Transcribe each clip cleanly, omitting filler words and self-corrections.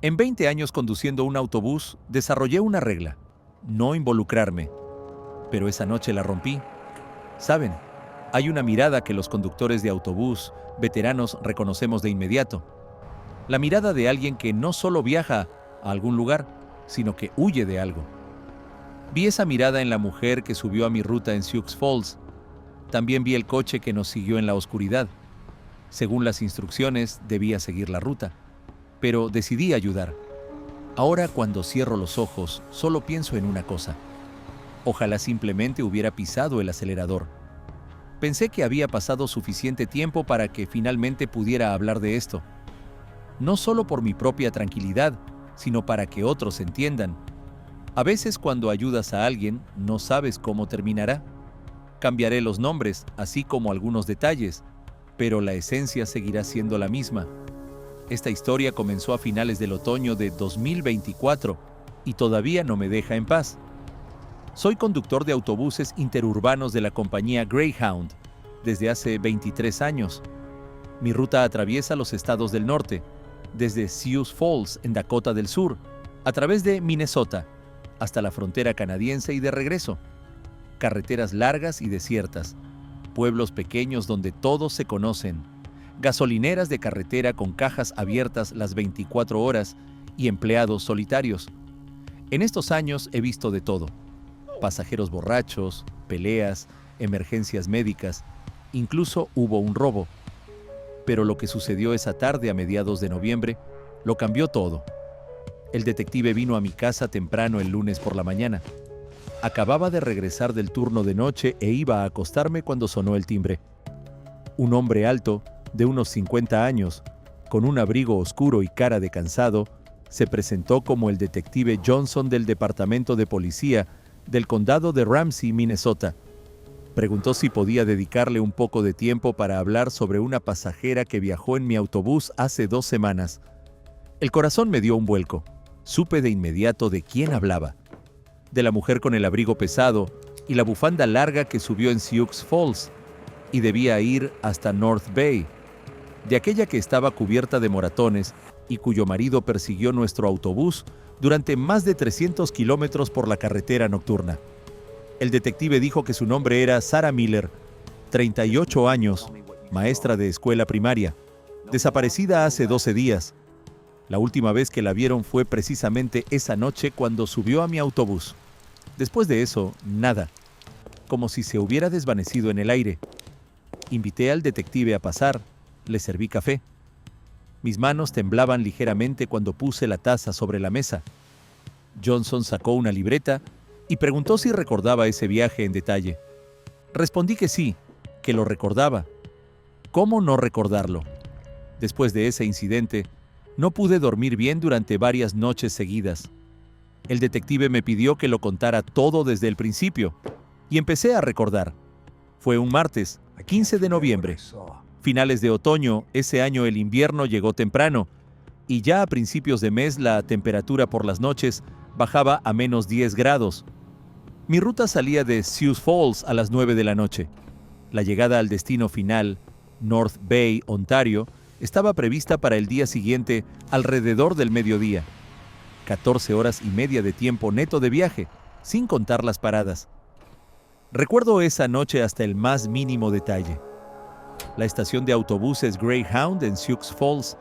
En 20 años conduciendo un autobús, desarrollé una regla: no involucrarme. Pero esa noche la rompí. ¿Saben? Hay una mirada que los conductores de autobús veteranos reconocemos de inmediato. La mirada de alguien que no solo viaja a algún lugar, sino que huye de algo. Vi esa mirada en la mujer que subió a mi ruta en Sioux Falls. También vi el coche que nos siguió en la oscuridad. Según las instrucciones, debía seguir la ruta, pero decidí ayudar. Ahora, cuando cierro los ojos, solo pienso en una cosa: ojalá simplemente hubiera pisado el acelerador. Pensé que había pasado suficiente tiempo para que finalmente pudiera hablar de esto. No solo por mi propia tranquilidad, sino para que otros entiendan. A veces cuando ayudas a alguien, no sabes cómo terminará. Cambiaré los nombres, así como algunos detalles, pero la esencia seguirá siendo la misma. Esta historia comenzó a finales del otoño de 2024 y todavía no me deja en paz. Soy conductor de autobuses interurbanos de la compañía Greyhound desde hace 23 años. Mi ruta atraviesa los estados del norte, desde Sioux Falls, en Dakota del Sur, a través de Minnesota, hasta la frontera canadiense y de regreso. Carreteras largas y desiertas, pueblos pequeños donde todos se conocen, gasolineras de carretera con cajas abiertas las 24 horas y empleados solitarios. En estos años he visto de todo: pasajeros borrachos, peleas, emergencias médicas, incluso hubo un robo. Pero lo que sucedió esa tarde a mediados de noviembre lo cambió todo. El detective vino a mi casa temprano el lunes por la mañana. Acababa de regresar del turno de noche e iba a acostarme cuando sonó el timbre. Un hombre alto, de unos 50 años, con un abrigo oscuro y cara de cansado, se presentó como el detective Johnson del Departamento de Policía del Condado de Ramsey, Minnesota. Preguntó si podía dedicarle un poco de tiempo para hablar sobre una pasajera que viajó en mi autobús hace 2 semanas. El corazón me dio un vuelco. Supe de inmediato de quién hablaba: de la mujer con el abrigo pesado y la bufanda larga que subió en Sioux Falls y debía ir hasta North Bay, de aquella que estaba cubierta de moratones y cuyo marido persiguió nuestro autobús durante más de 300 kilómetros por la carretera nocturna. El detective dijo que su nombre era Sarah Miller, 38 años, maestra de escuela primaria, desaparecida hace 12 días. La última vez que la vieron fue precisamente esa noche cuando subió a mi autobús. Después de eso, nada, como si se hubiera desvanecido en el aire. Invité al detective a pasar, le serví café. Mis manos temblaban ligeramente cuando puse la taza sobre la mesa. Johnson sacó una libreta y preguntó si recordaba ese viaje en detalle. Respondí que sí, que lo recordaba. ¿Cómo no recordarlo? Después de ese incidente, no pude dormir bien durante varias noches seguidas. El detective me pidió que lo contara todo desde el principio, y empecé a recordar. Fue un martes, 15 de noviembre. Finales de otoño, ese año el invierno llegó temprano, y ya a principios de mes la temperatura por las noches bajaba a menos 10 grados. Mi ruta salía de Sioux Falls a las 9 de la noche. La llegada al destino final, North Bay, Ontario, estaba prevista para el día siguiente alrededor del mediodía. 14 horas y media de tiempo neto de viaje, sin contar las paradas. Recuerdo esa noche hasta el más mínimo detalle. La estación de autobuses Greyhound en Sioux Falls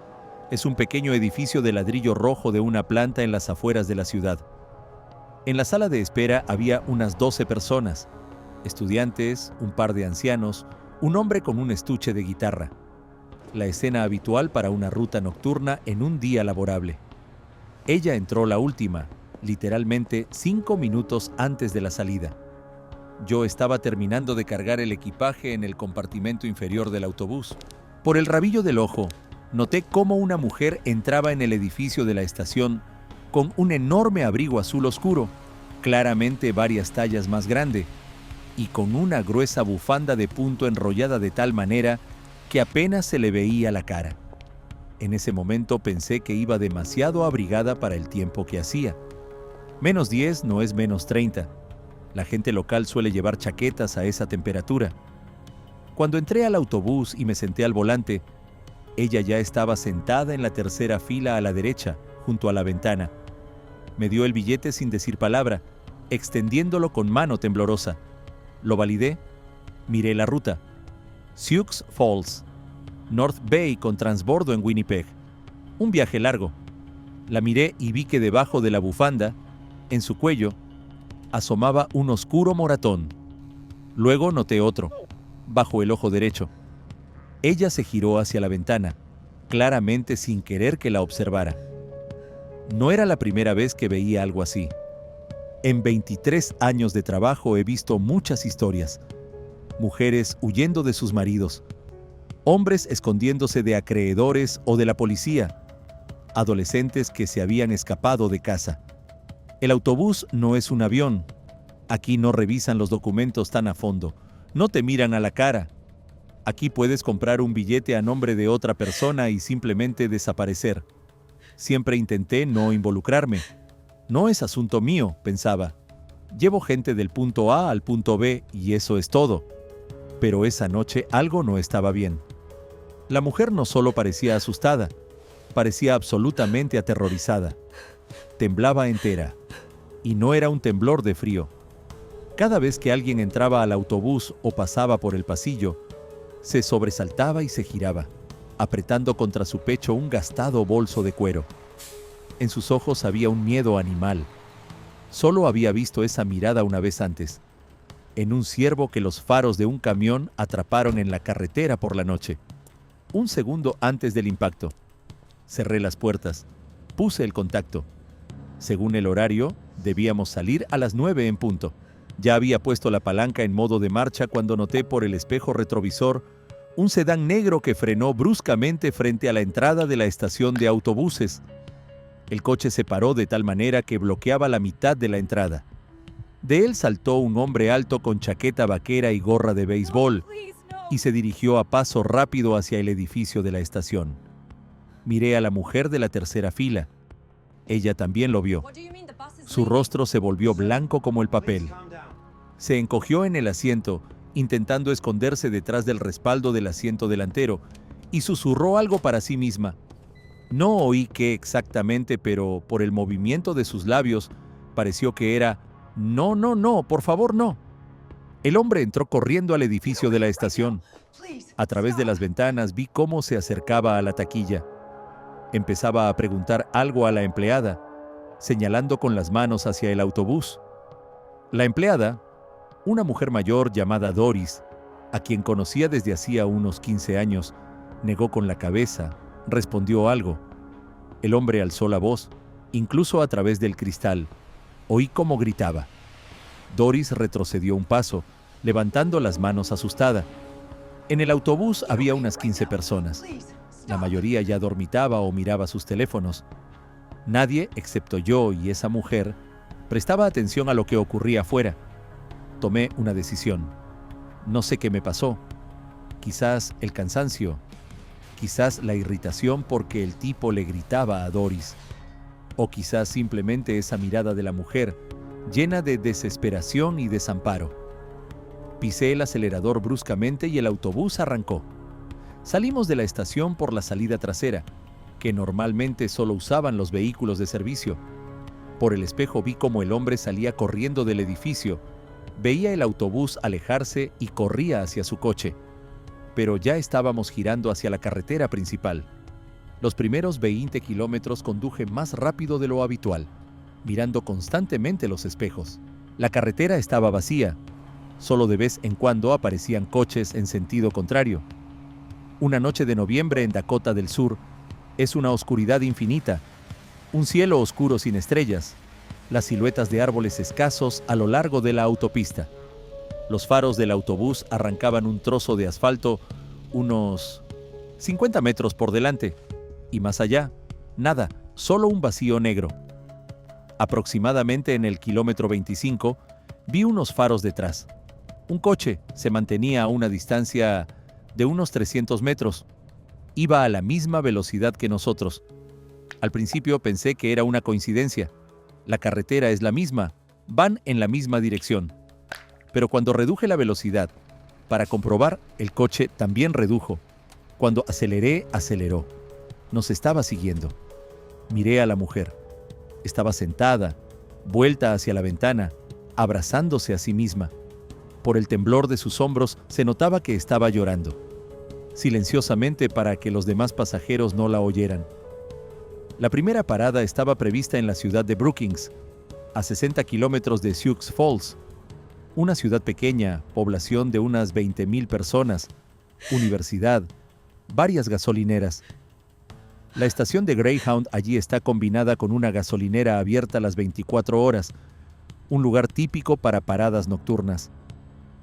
es un pequeño edificio de ladrillo rojo de una planta en las afueras de la ciudad. En la sala de espera había unas 12 personas, estudiantes, un par de ancianos, un hombre con un estuche de guitarra. La escena habitual para una ruta nocturna en un día laborable. Ella entró la última, literalmente 5 minutos antes de la salida. Yo estaba terminando de cargar el equipaje en el compartimento inferior del autobús. Por el rabillo del ojo, noté cómo una mujer entraba en el edificio de la estación con un enorme abrigo azul oscuro, claramente varias tallas más grande, y con una gruesa bufanda de punto enrollada de tal manera que apenas se le veía la cara. En ese momento pensé que iba demasiado abrigada para el tiempo que hacía. Menos 10 no es menos 30. La gente local suele llevar chaquetas a esa temperatura. Cuando entré al autobús y me senté al volante, ella ya estaba sentada en la tercera fila a la derecha, junto a la ventana. Me dio el billete sin decir palabra, extendiéndolo con mano temblorosa. Lo validé, miré la ruta. Sioux Falls, North Bay con transbordo en Winnipeg. Un viaje largo. La miré y vi que debajo de la bufanda, en su cuello, asomaba un oscuro moratón. Luego noté otro, bajo el ojo derecho. Ella se giró hacia la ventana, claramente sin querer que la observara. No era la primera vez que veía algo así. En 23 años de trabajo he visto muchas historias. Mujeres huyendo de sus maridos, hombres escondiéndose de acreedores o de la policía, adolescentes que se habían escapado de casa. El autobús no es un avión. Aquí no revisan los documentos tan a fondo, no te miran a la cara. Aquí puedes comprar un billete a nombre de otra persona y simplemente desaparecer. Siempre intenté no involucrarme. No es asunto mío, pensaba. Llevo gente del punto A al punto B y eso es todo. Pero esa noche algo no estaba bien. La mujer no solo parecía asustada, parecía absolutamente aterrorizada. Temblaba entera. Y no era un temblor de frío. Cada vez que alguien entraba al autobús o pasaba por el pasillo, se sobresaltaba y se giraba, apretando contra su pecho un gastado bolso de cuero. En sus ojos había un miedo animal. Solo había visto esa mirada una vez antes, en un ciervo que los faros de un camión atraparon en la carretera por la noche. Un segundo antes del impacto. Cerré las puertas, puse el contacto. Según el horario, debíamos salir a las 9 en punto. Ya había puesto la palanca en modo de marcha cuando noté por el espejo retrovisor un sedán negro que frenó bruscamente frente a la entrada de la estación de autobuses. El coche se paró de tal manera que bloqueaba la mitad de la entrada. De él saltó un hombre alto con chaqueta vaquera y gorra de béisbol y se dirigió a paso rápido hacia el edificio de la estación. Miré a la mujer de la tercera fila. Ella también lo vio. Su rostro se volvió blanco como el papel. Se encogió en el asiento, intentando esconderse detrás del respaldo del asiento delantero, y susurró algo para sí misma. No oí qué exactamente, pero por el movimiento de sus labios, pareció que era «No, no, no, por favor, no». El hombre entró corriendo al edificio de la estación. A través de las ventanas vi cómo se acercaba a la taquilla. Empezaba a preguntar algo a la empleada, señalando con las manos hacia el autobús. La empleada, una mujer mayor llamada Doris, a quien conocía desde hacía unos 15 años, negó con la cabeza, respondió algo. El hombre alzó la voz, incluso a través del cristal. Oí cómo gritaba. Doris retrocedió un paso, levantando las manos asustada. En el autobús había unas 15 personas. La mayoría ya dormitaba o miraba sus teléfonos. Nadie, excepto yo y esa mujer, prestaba atención a lo que ocurría afuera. Tomé una decisión. No sé qué me pasó. Quizás el cansancio, quizás la irritación porque el tipo le gritaba a Doris, o quizás simplemente esa mirada de la mujer, llena de desesperación y desamparo. Pisé el acelerador bruscamente y el autobús arrancó. Salimos de la estación por la salida trasera, que normalmente solo usaban los vehículos de servicio. Por el espejo vi cómo el hombre salía corriendo del edificio. Veía el autobús alejarse y corría hacia su coche. Pero ya estábamos girando hacia la carretera principal. Los primeros 20 kilómetros conduje más rápido de lo habitual, mirando constantemente los espejos. La carretera estaba vacía. Solo de vez en cuando aparecían coches en sentido contrario. Una noche de noviembre en Dakota del Sur es una oscuridad infinita, un cielo oscuro sin estrellas, las siluetas de árboles escasos a lo largo de la autopista. Los faros del autobús arrancaban un trozo de asfalto unos 50 metros por delante, y más allá, nada, solo un vacío negro. Aproximadamente en el kilómetro 25, vi unos faros detrás. Un coche se mantenía a una distancia de unos 300 metros. Iba a la misma velocidad que nosotros. Al principio pensé que era una coincidencia. La carretera es la misma, van en la misma dirección. Pero cuando reduje la velocidad, para comprobar, el coche también redujo. Cuando aceleré, aceleró. Nos estaba siguiendo. Miré a la mujer. Estaba sentada, vuelta hacia la ventana, abrazándose a sí misma. Por el temblor de sus hombros se notaba que estaba llorando, silenciosamente para que los demás pasajeros no la oyeran. La primera parada estaba prevista en la ciudad de Brookings, a 60 kilómetros de Sioux Falls, una ciudad pequeña, población de unas 20,000 personas, universidad, varias gasolineras. La estación de Greyhound allí está combinada con una gasolinera abierta las 24 horas, un lugar típico para paradas nocturnas.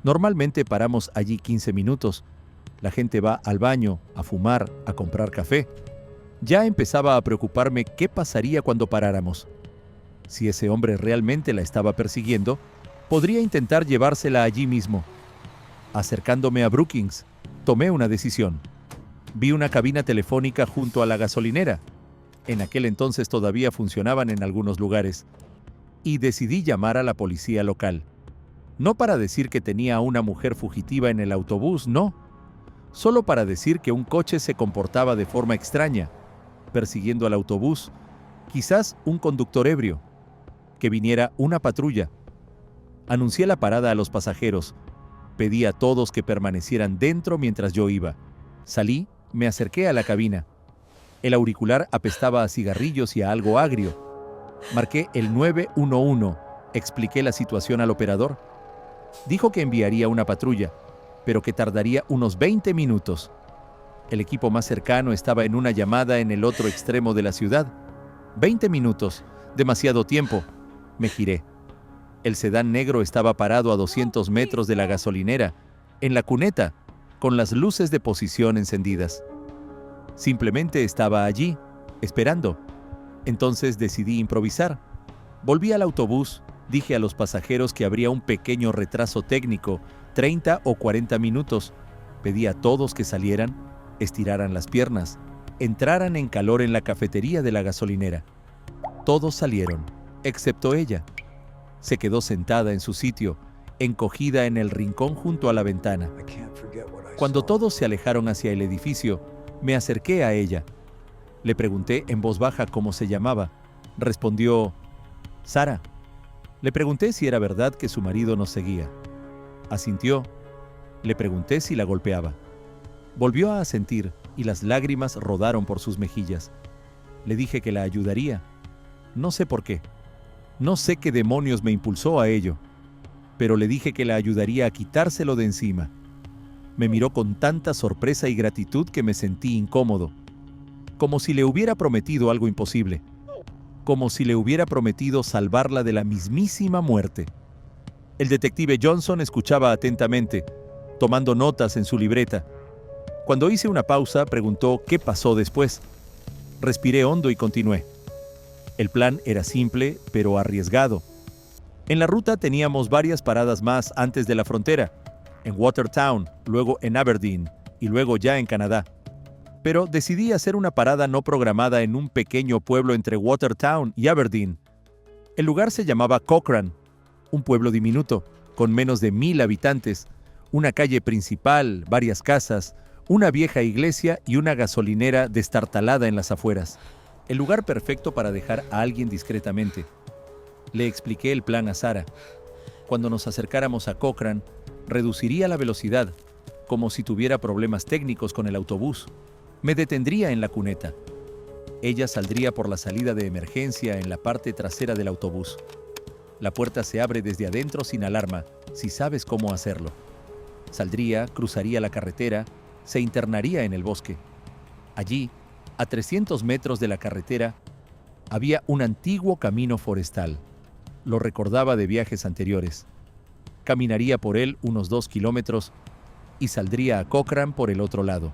Normalmente paramos allí 15 minutos. La gente va al baño, a fumar, a comprar café. Ya empezaba a preocuparme qué pasaría cuando paráramos. Si ese hombre realmente la estaba persiguiendo, podría intentar llevársela allí mismo. Acercándome a Brookings, tomé una decisión. Vi una cabina telefónica junto a la gasolinera. En aquel entonces todavía funcionaban en algunos lugares. Y decidí llamar a la policía local. No para decir que tenía a una mujer fugitiva en el autobús, no. Solo para decir que un coche se comportaba de forma extraña, persiguiendo al autobús, quizás un conductor ebrio, que viniera una patrulla. Anuncié la parada a los pasajeros. Pedí a todos que permanecieran dentro mientras yo iba. Salí, me acerqué a la cabina. El auricular apestaba a cigarrillos y a algo agrio. Marqué el 911, expliqué la situación al operador. Dijo que enviaría una patrulla, pero que tardaría unos 20 minutos. El equipo más cercano estaba en una llamada en el otro extremo de la ciudad. 20 minutos, demasiado tiempo. Me giré. El sedán negro estaba parado a 200 metros de la gasolinera, en la cuneta, con las luces de posición encendidas. Simplemente estaba allí, esperando. Entonces decidí improvisar. Volví al autobús, dije a los pasajeros que habría un pequeño retraso técnico, 30 o 40 minutos. Pedí a todos que salieran, estiraran las piernas, entraran en calor en la cafetería de la gasolinera. Todos salieron, excepto ella. Se quedó sentada en su sitio, encogida en el rincón junto a la ventana. Cuando todos se alejaron hacia el edificio, me acerqué a ella. Le pregunté en voz baja cómo se llamaba. Respondió, Sara. Le pregunté si era verdad que su marido nos seguía. Asintió. Le pregunté si la golpeaba. Volvió a asentir y las lágrimas rodaron por sus mejillas. Le dije que la ayudaría. No sé por qué. No sé qué demonios me impulsó a ello, pero le dije que la ayudaría a quitárselo de encima. Me miró con tanta sorpresa y gratitud que me sentí incómodo, como si le hubiera prometido algo imposible, como si le hubiera prometido salvarla de la mismísima muerte. El detective Johnson escuchaba atentamente, tomando notas en su libreta. Cuando hice una pausa, preguntó qué pasó después. Respiré hondo y continué. El plan era simple, pero arriesgado. En la ruta teníamos varias paradas más antes de la frontera, en Watertown, luego en Aberdeen y luego ya en Canadá. Pero decidí hacer una parada no programada en un pequeño pueblo entre Watertown y Aberdeen. El lugar se llamaba Cochrane, un pueblo diminuto, con menos de 1,000 habitantes, una calle principal, varias casas, una vieja iglesia y una gasolinera destartalada en las afueras. El lugar perfecto para dejar a alguien discretamente. Le expliqué el plan a Sara. Cuando nos acercáramos a Cochrane, reduciría la velocidad, como si tuviera problemas técnicos con el autobús. Me detendría en la cuneta. Ella saldría por la salida de emergencia en la parte trasera del autobús. La puerta se abre desde adentro sin alarma, si sabes cómo hacerlo. Saldría, cruzaría la carretera, se internaría en el bosque. Allí, a 300 metros de la carretera, había un antiguo camino forestal. Lo recordaba de viajes anteriores. Caminaría por él unos 2 kilómetros y saldría a Cochrane por el otro lado.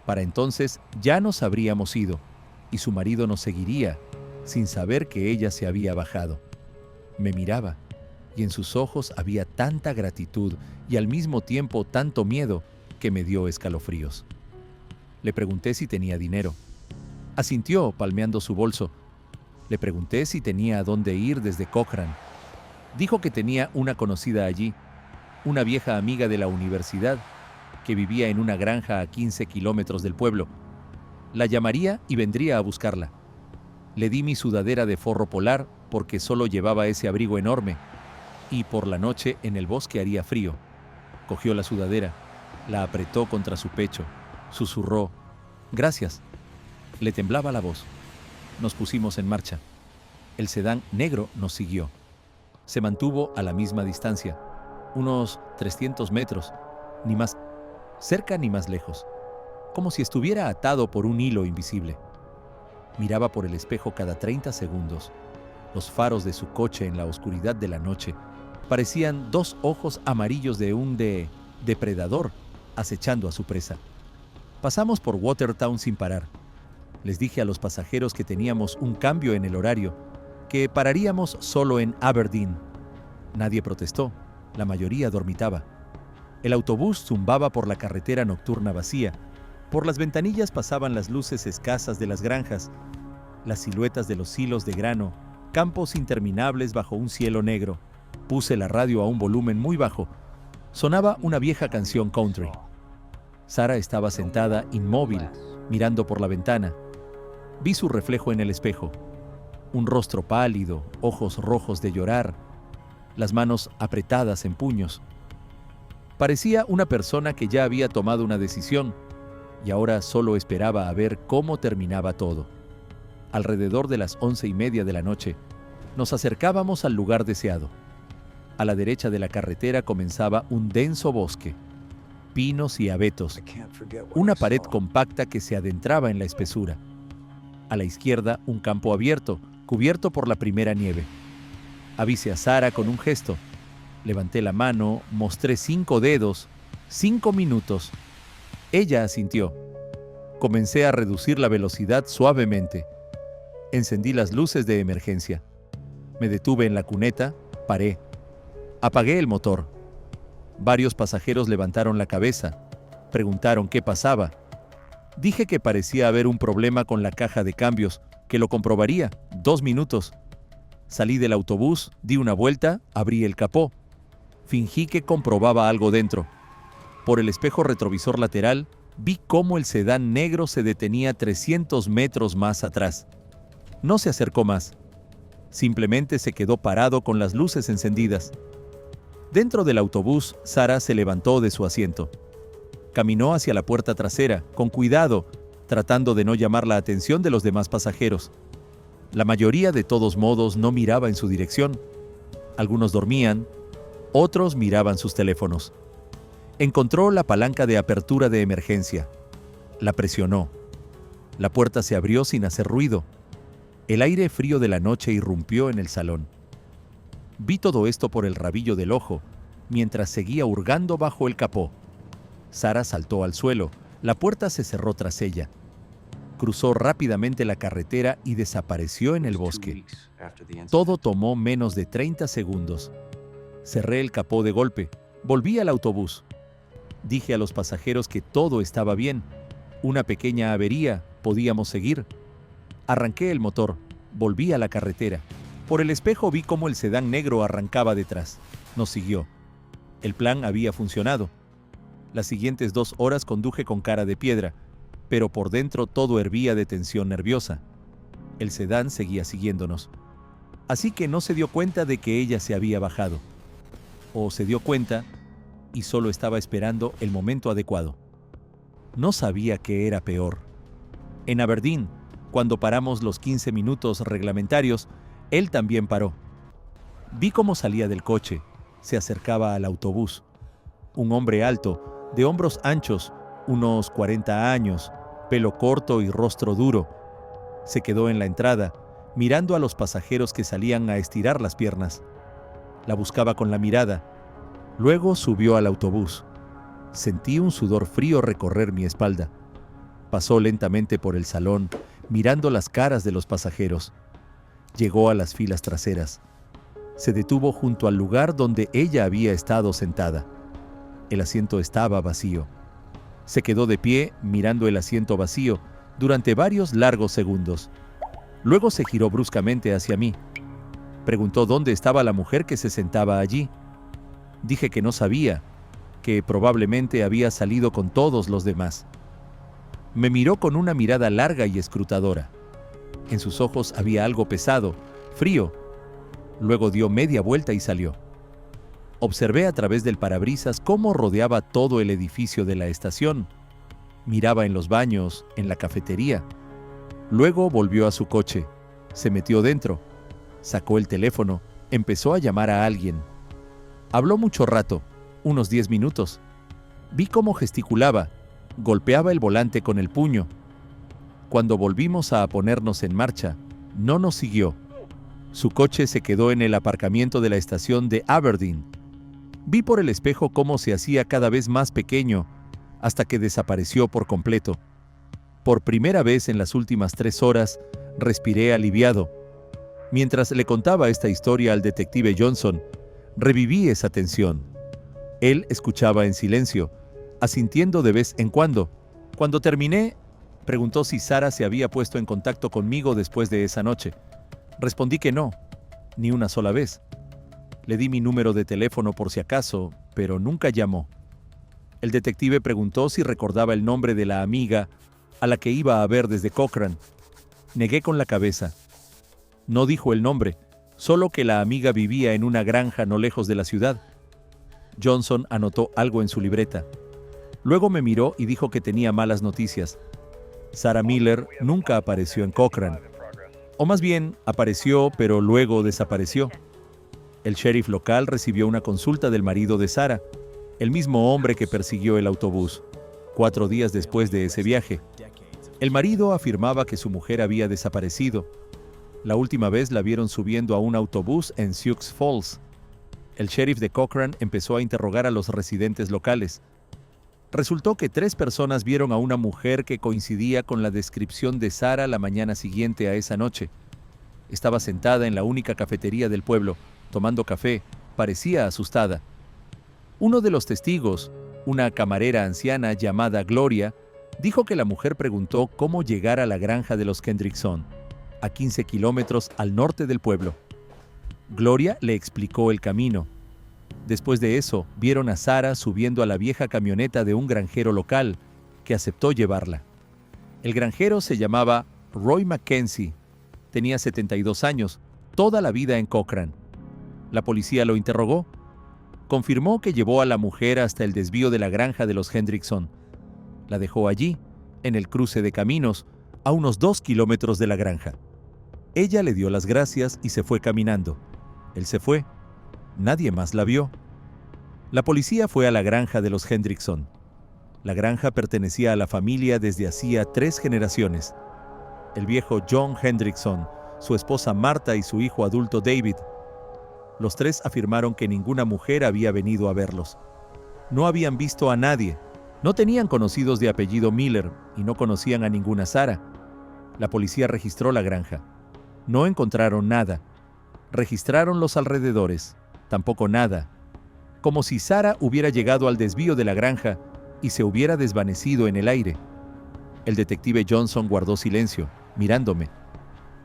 Para entonces ya nos habríamos ido y su marido nos seguiría, sin saber que ella se había bajado. Me miraba y en sus ojos había tanta gratitud y al mismo tiempo tanto miedo que me dio escalofríos. Le pregunté si tenía dinero. Asintió, palmeando su bolso. Le pregunté si tenía a dónde ir desde Cochrane. Dijo que tenía una conocida allí, una vieja amiga de la universidad, que vivía en una granja a 15 kilómetros del pueblo. La llamaría y vendría a buscarla. Le di mi sudadera de forro polar porque solo llevaba ese abrigo enorme y por la noche en el bosque haría frío. Cogió la sudadera, la apretó contra su pecho, susurró: «Gracias». Le temblaba la voz. Nos pusimos en marcha. El sedán negro nos siguió. Se mantuvo a la misma distancia, unos 300 metros, ni más cerca ni más lejos, como si estuviera atado por un hilo invisible. Miraba por el espejo cada 30 segundos. Los faros de su coche en la oscuridad de la noche parecían dos ojos amarillos de un depredador acechando a su presa. Pasamos por Watertown sin parar. Les dije a los pasajeros que teníamos un cambio en el horario, que pararíamos solo en Aberdeen. Nadie protestó, la mayoría dormitaba. El autobús zumbaba por la carretera nocturna vacía. Por las ventanillas pasaban las luces escasas de las granjas, las siluetas de los hilos de grano, campos interminables bajo un cielo negro. Puse la radio a un volumen muy bajo. Sonaba una vieja canción country. Sara estaba sentada inmóvil, mirando por la ventana. Vi su reflejo en el espejo. Un rostro pálido, ojos rojos de llorar, las manos apretadas en puños. Parecía una persona que ya había tomado una decisión y ahora solo esperaba a ver cómo terminaba todo. Alrededor de las 11:30 de la noche, nos acercábamos al lugar deseado. A la derecha de la carretera comenzaba un denso bosque, pinos y abetos, una pared compacta que se adentraba en la espesura. A la izquierda, un campo abierto, cubierto por la primera nieve. Avisé a Sara con un gesto. Levanté la mano, mostré 5 dedos, 5 minutos. Ella asintió. Comencé a reducir la velocidad suavemente. Encendí las luces de emergencia. Me detuve en la cuneta, paré. Apagué el motor. Varios pasajeros levantaron la cabeza. Preguntaron qué pasaba. Dije que parecía haber un problema con la caja de cambios, que lo comprobaría. 2 minutos. Salí del autobús, di una vuelta, abrí el capó. Fingí que comprobaba algo dentro. Por el espejo retrovisor lateral, vi cómo el sedán negro se detenía 300 metros más atrás. No se acercó más. Simplemente se quedó parado con las luces encendidas. Dentro del autobús, Sara se levantó de su asiento. Caminó hacia la puerta trasera, con cuidado, tratando de no llamar la atención de los demás pasajeros. La mayoría, de todos modos, no miraba en su dirección. Algunos dormían, otros miraban sus teléfonos. Encontró la palanca de apertura de emergencia. La presionó. La puerta se abrió sin hacer ruido. El aire frío de la noche irrumpió en el salón. Vi todo esto por el rabillo del ojo, mientras seguía hurgando bajo el capó. Sara saltó al suelo. La puerta se cerró tras ella. Cruzó rápidamente la carretera y desapareció en el bosque. Todo tomó menos de 30 segundos. Cerré el capó de golpe. Volví al autobús. Dije a los pasajeros que todo estaba bien. Una pequeña avería, podíamos seguir. Arranqué el motor. Volví a la carretera. Por el espejo vi cómo el sedán negro arrancaba detrás. Nos siguió. El plan había funcionado. Las siguientes 2 horas conduje con cara de piedra, pero por dentro todo hervía de tensión nerviosa. El sedán seguía siguiéndonos. Así que no se dio cuenta de que ella se había bajado. O se dio cuenta y solo estaba esperando el momento adecuado. No sabía qué era peor. En Aberdeen, cuando paramos los 15 minutos reglamentarios, él también paró. Vi cómo salía del coche, se acercaba al autobús. Un hombre alto, de hombros anchos, unos 40 años, pelo corto y rostro duro. Se quedó en la entrada, mirando a los pasajeros que salían a estirar las piernas. La buscaba con la mirada. Luego subió al autobús. Sentí un sudor frío recorrer mi espalda. Pasó lentamente por el salón, mirando las caras de los pasajeros. Llegó a las filas traseras. Se detuvo junto al lugar donde ella había estado sentada. El asiento estaba vacío. Se quedó de pie mirando el asiento vacío durante varios largos segundos. Luego se giró bruscamente hacia mí. Preguntó dónde estaba la mujer que se sentaba allí. Dije que no sabía, que probablemente había salido con todos los demás. Me miró con una mirada larga y escrutadora. En sus ojos había algo pesado, frío. Luego dio media vuelta y salió. Observé a través del parabrisas cómo rodeaba todo el edificio de la estación. Miraba en los baños, en la cafetería. Luego volvió a su coche. Se metió dentro. Sacó el teléfono. Empezó a llamar a alguien. Habló mucho rato, unos 10 minutos. Vi cómo gesticulaba. Golpeaba el volante con el puño. Cuando volvimos a ponernos en marcha, no nos siguió. Su coche se quedó en el aparcamiento de la estación de Aberdeen. Vi por el espejo cómo se hacía cada vez más pequeño, hasta que desapareció por completo. Por primera vez en las últimas 3 horas, respiré aliviado. Mientras le contaba esta historia al detective Johnson, reviví esa tensión. Él escuchaba en silencio, asintiendo de vez en cuando. Cuando terminé, preguntó si Sarah se había puesto en contacto conmigo después de esa noche. Respondí que no, ni una sola vez. Le di mi número de teléfono por si acaso, pero nunca llamó. El detective preguntó si recordaba el nombre de la amiga a la que iba a ver desde Cochrane. Negué con la cabeza. No dijo el nombre, solo que la amiga vivía en una granja no lejos de la ciudad. Johnson anotó algo en su libreta. Luego me miró y dijo que tenía malas noticias. Sarah Miller nunca apareció en Cochrane. O más bien, apareció, pero luego desapareció. El sheriff local recibió una consulta del marido de Sarah, el mismo hombre que persiguió el autobús, 4 días después de ese viaje. El marido afirmaba que su mujer había desaparecido. La última vez la vieron subiendo a un autobús en Sioux Falls. El sheriff de Cochrane empezó a interrogar a los residentes locales. Resultó que 3 personas vieron a una mujer que coincidía con la descripción de Sarah la mañana siguiente a esa noche. Estaba sentada en la única cafetería del pueblo, tomando café. Parecía asustada. Uno de los testigos, una camarera anciana llamada Gloria, dijo que la mujer preguntó cómo llegar a la granja de los Hendrickson, a 15 kilómetros al norte del pueblo. Gloria le explicó el camino. Después de eso, vieron a Sarah subiendo a la vieja camioneta de un granjero local, que aceptó llevarla. El granjero se llamaba Roy Mackenzie. Tenía 72 años, toda la vida en Cochrane. La policía lo interrogó. Confirmó que llevó a la mujer hasta el desvío de la granja de los Hendrickson. La dejó allí, en el cruce de caminos, a unos 2 kilómetros de la granja. Ella le dio las gracias y se fue caminando. Él se fue. Nadie más la vio. La policía fue a la granja de los Hendrickson. La granja pertenecía a la familia desde hacía 3 generaciones. El viejo John Hendrickson, su esposa Martha y su hijo adulto David. Los 3 afirmaron que ninguna mujer había venido a verlos. No habían visto a nadie. No tenían conocidos de apellido Miller y no conocían a ninguna Sarah. La policía registró la granja. No encontraron nada. Registraron los alrededores. Tampoco nada. Como si Sarah hubiera llegado al desvío de la granja y se hubiera desvanecido en el aire. El detective Johnson guardó silencio, mirándome.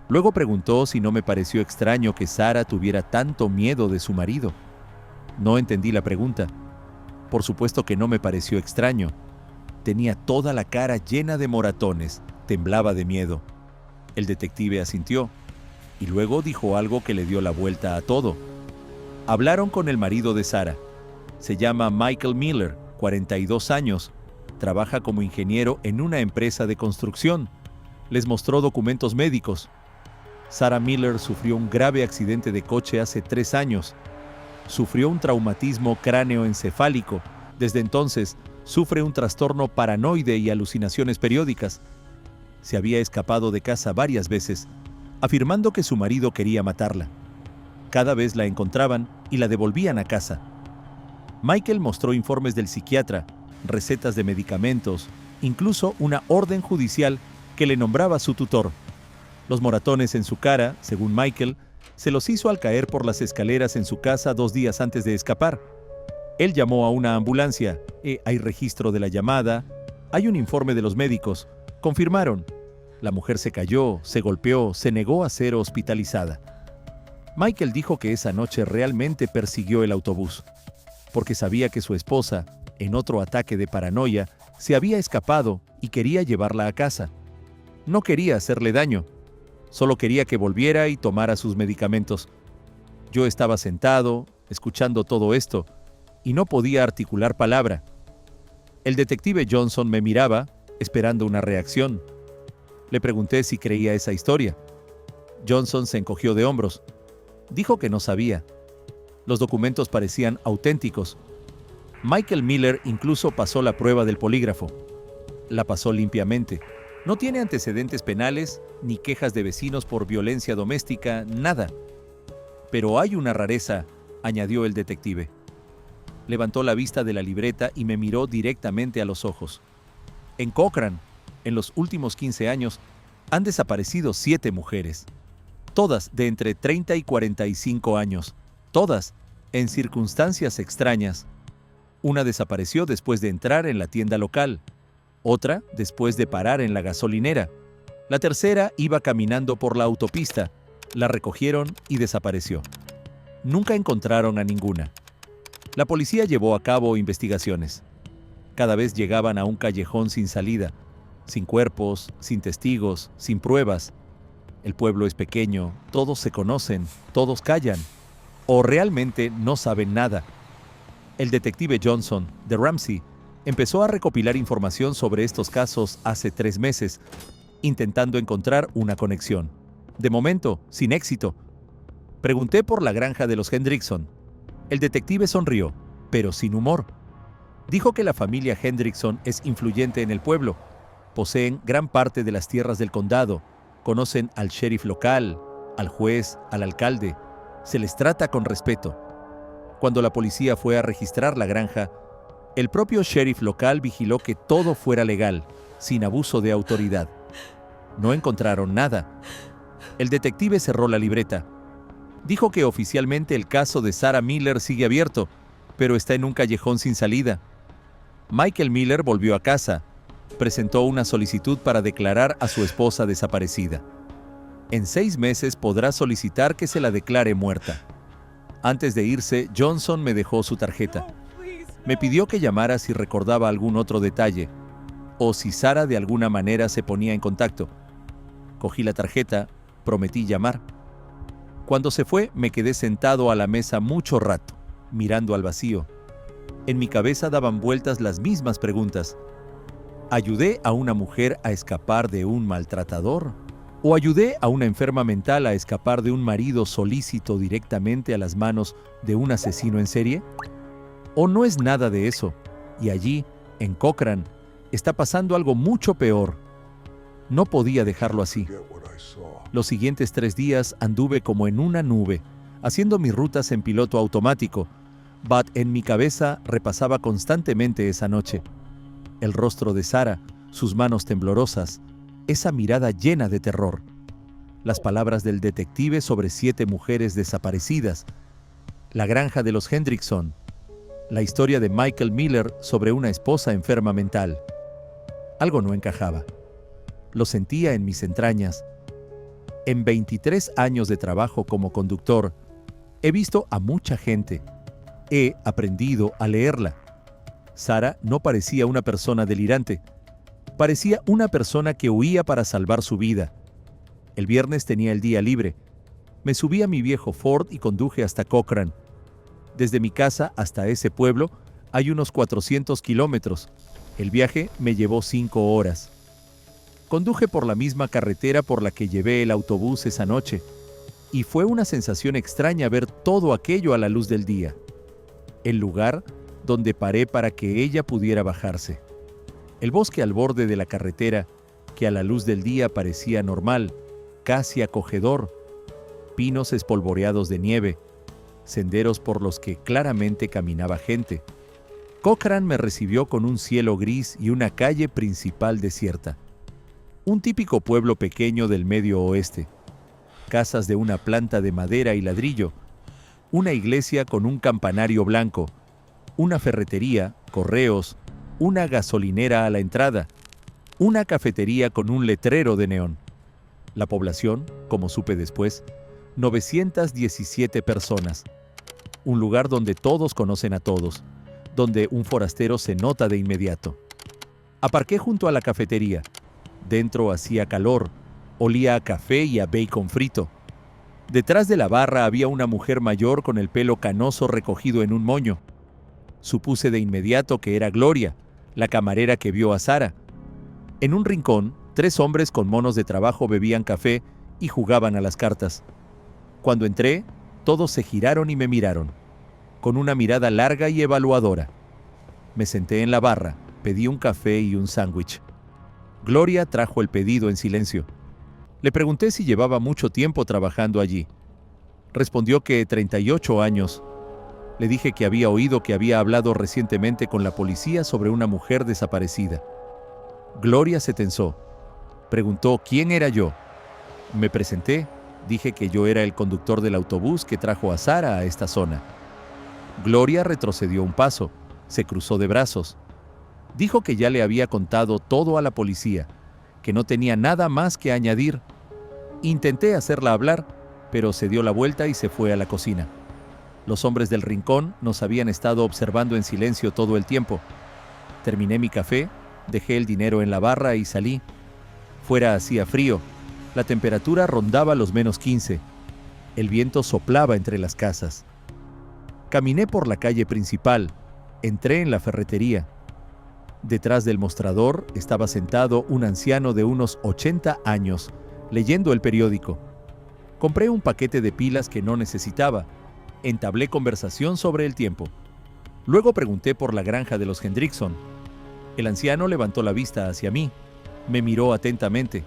Luego preguntó si no me pareció extraño que Sarah tuviera tanto miedo de su marido. No entendí la pregunta. Por supuesto que no me pareció extraño. Tenía toda la cara llena de moratones, temblaba de miedo. El detective asintió, y luego dijo algo que le dio la vuelta a todo. Hablaron con el marido de Sarah. Se llama Michael Miller, 42 años. Trabaja como ingeniero en una empresa de construcción. Les mostró documentos médicos. Sarah Miller sufrió un grave accidente de coche hace 3 años. Sufrió un traumatismo cráneoencefálico. Desde entonces, sufre un trastorno paranoide y alucinaciones periódicas. Se había escapado de casa varias veces, afirmando que su marido quería matarla. Cada vez la encontraban y la devolvían a casa. Michael mostró informes del psiquiatra, recetas de medicamentos, incluso una orden judicial que le nombraba su tutor. Los moratones en su cara, según Michael, se los hizo al caer por las escaleras en su casa 2 días antes de escapar. Él llamó a una ambulancia. Hay registro de la llamada. Hay un informe de los médicos. Confirmaron. La mujer se cayó, se golpeó, se negó a ser hospitalizada. Michael dijo que esa noche realmente persiguió el autobús, porque sabía que su esposa, en otro ataque de paranoia, se había escapado y quería llevarla a casa. No quería hacerle daño. Solo quería que volviera y tomara sus medicamentos. Yo estaba sentado, escuchando todo esto, y no podía articular palabra. El detective Johnson me miraba, esperando una reacción. Le pregunté si creía esa historia. Johnson se encogió de hombros. Dijo que no sabía. Los documentos parecían auténticos. Michael Miller incluso pasó la prueba del polígrafo. La pasó limpiamente. No tiene antecedentes penales, ni quejas de vecinos por violencia doméstica, nada. Pero hay una rareza, añadió el detective. Levantó la vista de la libreta y me miró directamente a los ojos. En Cochran, en los últimos 15 años, han desaparecido 7 mujeres. Todas de entre 30 y 45 años. Todas en circunstancias extrañas. Una desapareció después de entrar en la tienda local. Otra después de parar en la gasolinera. La tercera iba caminando por la autopista. La recogieron y desapareció. Nunca encontraron a ninguna. La policía llevó a cabo investigaciones. Cada vez llegaban a un callejón sin salida, sin cuerpos, sin testigos, sin pruebas. El pueblo es pequeño, todos se conocen, todos callan, o realmente no saben nada. El detective Johnson, de Ramsey, empezó a recopilar información sobre estos casos hace 3 meses, intentando encontrar una conexión. De momento, sin éxito. Pregunté por la granja de los Hendrickson. El detective sonrió, pero sin humor. Dijo que la familia Hendrickson es influyente en el pueblo. Poseen gran parte de las tierras del condado. Conocen al sheriff local, al juez, al alcalde. Se les trata con respeto. Cuando la policía fue a registrar la granja, el propio sheriff local vigiló que todo fuera legal, sin abuso de autoridad. No encontraron nada. El detective cerró la libreta. Dijo que oficialmente el caso de Sarah Miller sigue abierto, pero está en un callejón sin salida. Michael Miller volvió a casa. Presentó una solicitud para declarar a su esposa desaparecida. En 6 meses podrá solicitar que se la declare muerta. Antes de irse, Johnson me dejó su tarjeta. Me pidió que llamara si recordaba algún otro detalle, o si Sarah de alguna manera se ponía en contacto. Cogí la tarjeta, prometí llamar. Cuando se fue, me quedé sentado a la mesa mucho rato, mirando al vacío. En mi cabeza daban vueltas las mismas preguntas. ¿Ayudé a una mujer a escapar de un maltratador? ¿O ayudé a una enferma mental a escapar de un marido solícito directamente a las manos de un asesino en serie? ¿O no es nada de eso? Y allí, en Cochran, está pasando algo mucho peor. No podía dejarlo así. Los siguientes 3 días anduve como en una nube, haciendo mis rutas en piloto automático, but en mi cabeza repasaba constantemente esa noche. El rostro de Sarah, sus manos temblorosas, esa mirada llena de terror. Las palabras del detective sobre 7 mujeres desaparecidas. La granja de los Hendrickson. La historia de Michael Miller sobre una esposa enferma mental. Algo no encajaba. Lo sentía en mis entrañas. En 23 años de trabajo como conductor, he visto a mucha gente. He aprendido a leerla. Sarah no parecía una persona delirante. Parecía una persona que huía para salvar su vida. El viernes tenía el día libre. Me subí a mi viejo Ford y conduje hasta Cochran. Desde mi casa hasta ese pueblo hay unos 400 kilómetros. El viaje me llevó 5 horas. Conduje por la misma carretera por la que llevé el autobús esa noche, y fue una sensación extraña ver todo aquello a la luz del día. El lugar donde paré para que ella pudiera bajarse. El bosque al borde de la carretera, que a la luz del día parecía normal, casi acogedor. Pinos espolvoreados de nieve, senderos por los que claramente caminaba gente. Cochran me recibió con un cielo gris y una calle principal desierta. Un típico pueblo pequeño del medio oeste. Casas de una planta de madera y ladrillo. Una iglesia con un campanario blanco. Una ferretería, correos, una gasolinera a la entrada. Una cafetería con un letrero de neón. La población, como supe después, 917 personas. Un lugar donde todos conocen a todos, donde un forastero se nota de inmediato. Aparqué junto a la cafetería. Dentro hacía calor, Olía a café y a bacon frito. Detrás de la barra había una mujer mayor con el pelo canoso recogido en un moño. Supuse de inmediato que era Gloria, la camarera que vio a Sara. En un rincón, 3 hombres con monos de trabajo bebían café y jugaban a las cartas. Cuando entré, todos se giraron y me miraron, con una mirada larga y evaluadora. Me senté en la barra, pedí un café y un sándwich. Gloria trajo el pedido en silencio. Le pregunté si llevaba mucho tiempo trabajando allí. Respondió que 38 años. Le dije que había oído que había hablado recientemente con la policía sobre una mujer desaparecida. Gloria se tensó. Preguntó quién era yo. Me presenté, dije que yo era el conductor del autobús que trajo a Sara a esta zona. Gloria retrocedió un paso, se cruzó de brazos. Dijo que ya le había contado todo a la policía, que no tenía nada más que añadir. Intenté hacerla hablar, pero se dio la vuelta y se fue a la cocina. Los hombres del rincón nos habían estado observando en silencio todo el tiempo. Terminé mi café, dejé el dinero en la barra y salí. Fuera hacía frío, la temperatura rondaba los -15. El viento soplaba entre las casas. Caminé por la calle principal, entré en la ferretería. Detrás del mostrador estaba sentado un anciano de unos 80 años, leyendo el periódico. Compré un paquete de pilas que no necesitaba. Entablé conversación sobre el tiempo. Luego pregunté por la granja de los Hendrickson. El anciano levantó la vista hacia mí. Me miró atentamente.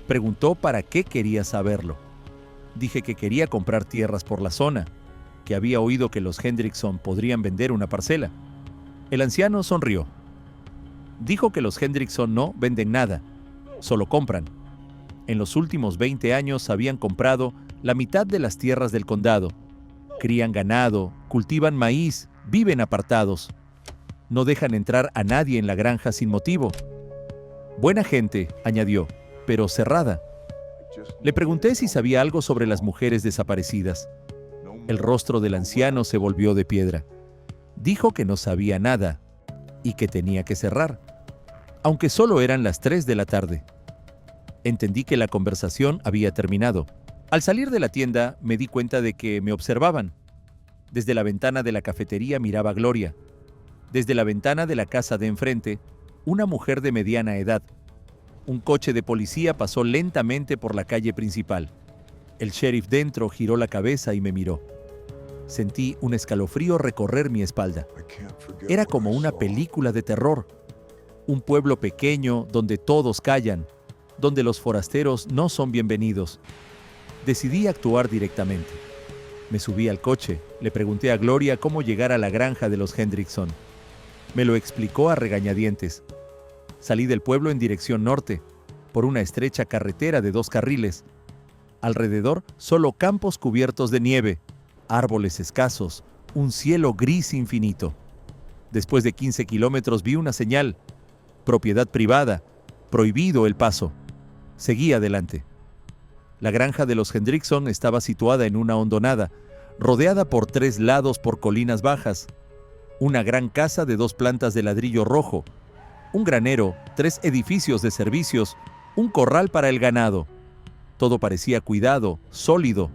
Preguntó para qué quería saberlo. Dije que quería comprar tierras por la zona, que había oído que los Hendrickson podrían vender una parcela. El anciano sonrió. Dijo que los Hendrickson no venden nada, solo compran. En los últimos 20 años habían comprado la mitad de las tierras del condado. Crían ganado, cultivan maíz, viven apartados. No dejan entrar a nadie en la granja sin motivo. Buena gente, añadió, pero cerrada. Le pregunté si sabía algo sobre las mujeres desaparecidas. El rostro del anciano se volvió de piedra. Dijo que no sabía nada y que tenía que cerrar, aunque solo eran las 3 de la tarde. Entendí que la conversación había terminado. Al salir de la tienda me di cuenta de que me observaban. Desde la ventana de la cafetería miraba a Gloria. Desde la ventana de la casa de enfrente, una mujer de mediana edad. Un coche de policía pasó lentamente por la calle principal. El sheriff dentro giró la cabeza y me miró. Sentí un escalofrío recorrer mi espalda. Era como una película de terror. Un pueblo pequeño donde todos callan, donde los forasteros no son bienvenidos. Decidí actuar directamente. Me subí al coche, le pregunté a Gloria cómo llegar a la granja de los Hendrickson. Me lo explicó a regañadientes. Salí del pueblo en dirección norte, por una estrecha carretera de 2 carriles. Alrededor, solo campos cubiertos de nieve, árboles escasos, un cielo gris infinito. Después de 15 kilómetros vi una señal: propiedad privada, prohibido el paso. Seguí adelante. La granja de los Hendrickson estaba situada en una hondonada, rodeada por 3 lados por colinas bajas. Una gran casa de 2 plantas de ladrillo rojo, un granero, 3 edificios de servicios, un corral para el ganado. Todo parecía cuidado, sólido,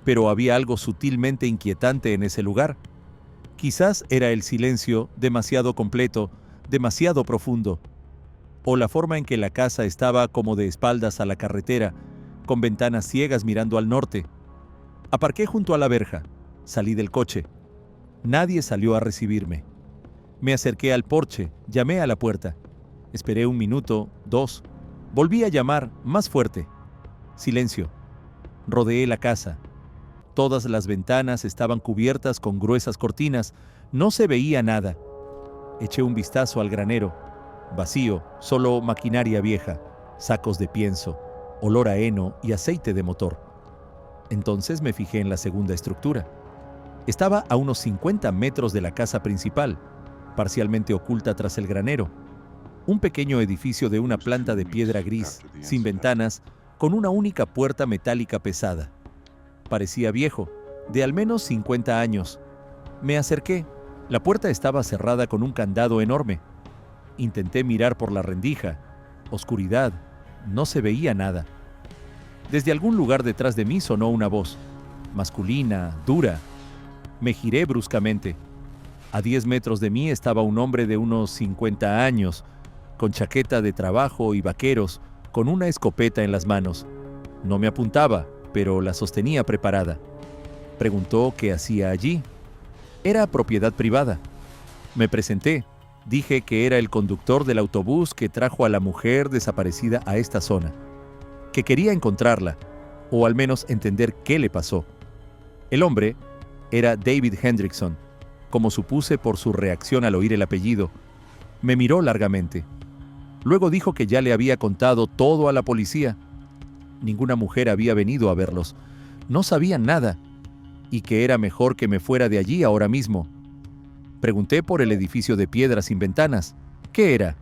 pero había algo sutilmente inquietante en ese lugar. Quizás era el silencio, demasiado completo, demasiado profundo, o la forma en que la casa estaba como de espaldas a la carretera, con ventanas ciegas mirando al norte. Aparqué junto a la verja, salí del coche. Nadie salió a recibirme. Me acerqué al porche, llamé a la puerta. Esperé 1 minuto, 2. Volví a llamar, más fuerte. Silencio. Rodeé la casa. Todas las ventanas estaban cubiertas con gruesas cortinas. No se veía nada. Eché un vistazo al granero. Vacío, solo maquinaria vieja, sacos de pienso, olor a heno y aceite de motor. Entonces me fijé en la segunda estructura. Estaba a unos 50 metros de la casa principal, parcialmente oculta tras el granero. Un pequeño edificio de una planta de piedra gris, sin ventanas, con una única puerta metálica pesada. Parecía viejo, de al menos 50 años. Me acerqué. La puerta estaba cerrada con un candado enorme. Intenté mirar por la rendija. Oscuridad. No se veía nada. Desde algún lugar detrás de mí sonó una voz, masculina, dura. Me giré bruscamente. A 10 metros de mí estaba un hombre de unos 50 años, con chaqueta de trabajo y vaqueros, con una escopeta en las manos. No me apuntaba, pero la sostenía preparada. Preguntó qué hacía allí. Era propiedad privada. Me presenté. Dije que era el conductor del autobús que trajo a la mujer desaparecida a esta zona, que quería encontrarla, o al menos entender qué le pasó. El hombre era David Hendrickson, como supuse por su reacción al oír el apellido. Me miró largamente. Luego dijo que ya le había contado todo a la policía. Ninguna mujer había venido a verlos. No sabían nada, y que era mejor que me fuera de allí ahora mismo. Pregunté por el edificio de piedra sin ventanas. ¿Qué era?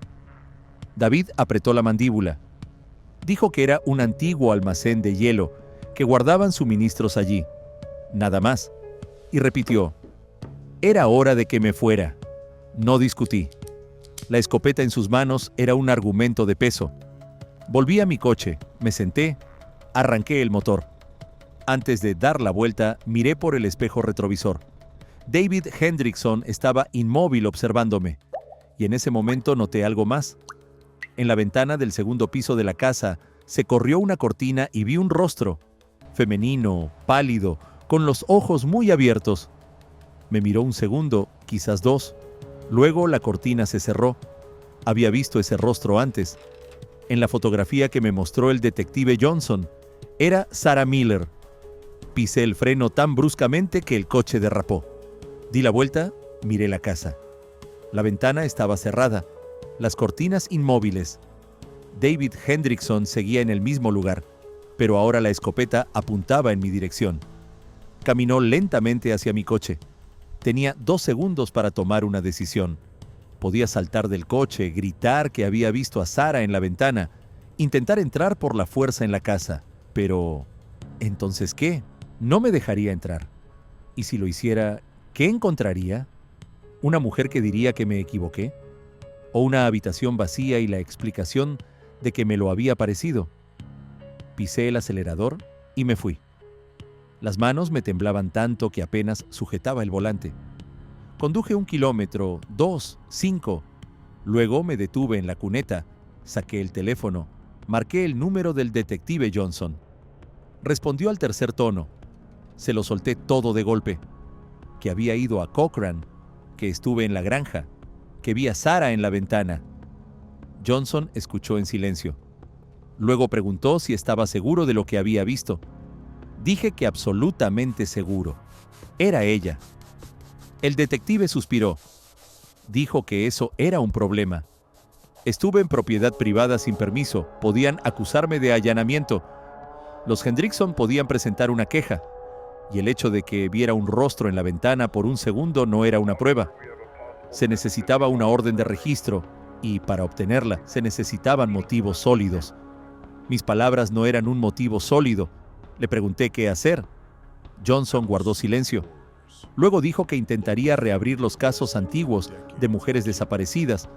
David apretó la mandíbula. Dijo que era un antiguo almacén de hielo, que guardaban suministros allí. Nada más. Y repitió: era hora de que me fuera. No discutí. La escopeta en sus manos era un argumento de peso. Volví a mi coche, me senté, arranqué el motor. Antes de dar la vuelta, miré por el espejo retrovisor. David Hendrickson estaba inmóvil observándome, y en ese momento noté algo más. En la ventana del segundo piso de la casa se corrió una cortina y vi un rostro, femenino, pálido, con los ojos muy abiertos. Me miró un segundo, quizás dos. Luego la cortina se cerró. Había visto ese rostro antes. En la fotografía que me mostró el detective Johnson, era Sarah Miller. Pisé el freno tan bruscamente que el coche derrapó. Di la vuelta, miré la casa. La ventana estaba cerrada, las cortinas inmóviles. David Hendrickson seguía en el mismo lugar, pero ahora la escopeta apuntaba en mi dirección. Caminó lentamente hacia mi coche. Tenía 2 segundos para tomar una decisión. Podía saltar del coche, gritar que había visto a Sarah en la ventana, intentar entrar por la fuerza en la casa. Pero, ¿entonces qué? No me dejaría entrar. Y si lo hiciera, ¿qué encontraría? ¿Una mujer que diría que me equivoqué? ¿O una habitación vacía y la explicación de que me lo había parecido? Pisé el acelerador y me fui. Las manos me temblaban tanto que apenas sujetaba el volante. Conduje 1 kilómetro, 2, 5. Luego me detuve en la cuneta, saqué el teléfono, marqué el número del detective Johnson. Respondió al tercer tono. Se lo solté todo de golpe. Que había ido a Cochrane, que estuve en la granja, que vi a Sarah en la ventana. Johnson escuchó en silencio. Luego preguntó si estaba seguro de lo que había visto. Dije que absolutamente seguro. Era ella. El detective suspiró. Dijo que eso era un problema. Estuve en propiedad privada sin permiso. Podían acusarme de allanamiento. Los Hendrickson podían presentar una queja. Y el hecho de que viera un rostro en la ventana por un segundo no era una prueba. Se necesitaba una orden de registro, y para obtenerla se necesitaban motivos sólidos. Mis palabras no eran un motivo sólido. Le pregunté qué hacer. Johnson guardó silencio. Luego dijo que intentaría reabrir los casos antiguos de mujeres desaparecidas,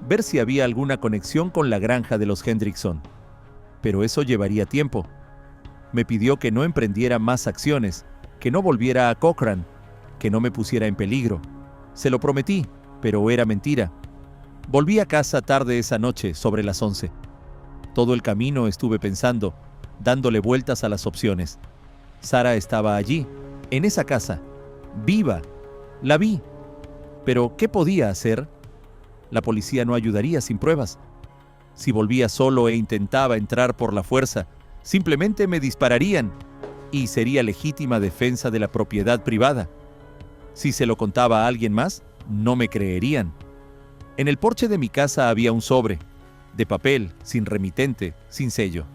ver si había alguna conexión con la granja de los Hendrickson. Pero eso llevaría tiempo. Me pidió que no emprendiera más acciones, que no volviera a Cochrane, que no me pusiera en peligro. Se lo prometí, pero era mentira. Volví a casa tarde esa noche, sobre las 11. Todo el camino estuve pensando, dándole vueltas a las opciones. Sarah estaba allí, en esa casa, viva. La vi. Pero, ¿qué podía hacer? La policía no ayudaría sin pruebas. Si volvía solo e intentaba entrar por la fuerza, simplemente me dispararían y sería legítima defensa de la propiedad privada. Si se lo contaba a alguien más, no me creerían. En el porche de mi casa había un sobre, de papel, sin remitente, sin sello.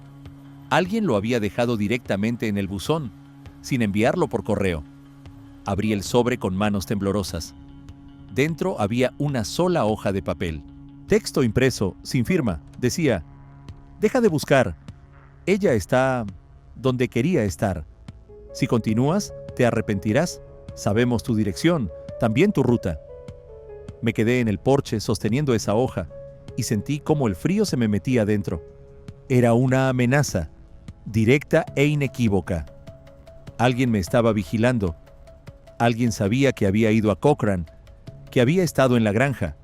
Alguien lo había dejado directamente en el buzón, sin enviarlo por correo. Abrí el sobre con manos temblorosas. Dentro había una sola hoja de papel. Texto impreso, sin firma, decía: «Deja de buscar. Ella está donde quería estar. Si continúas, te arrepentirás. Sabemos tu dirección, también tu ruta». Me quedé en el porche sosteniendo esa hoja y sentí cómo el frío se me metía adentro. Era una amenaza. directa e inequívoca. Alguien me estaba vigilando. Alguien sabía que había ido a Cochrane, que había estado en la granja,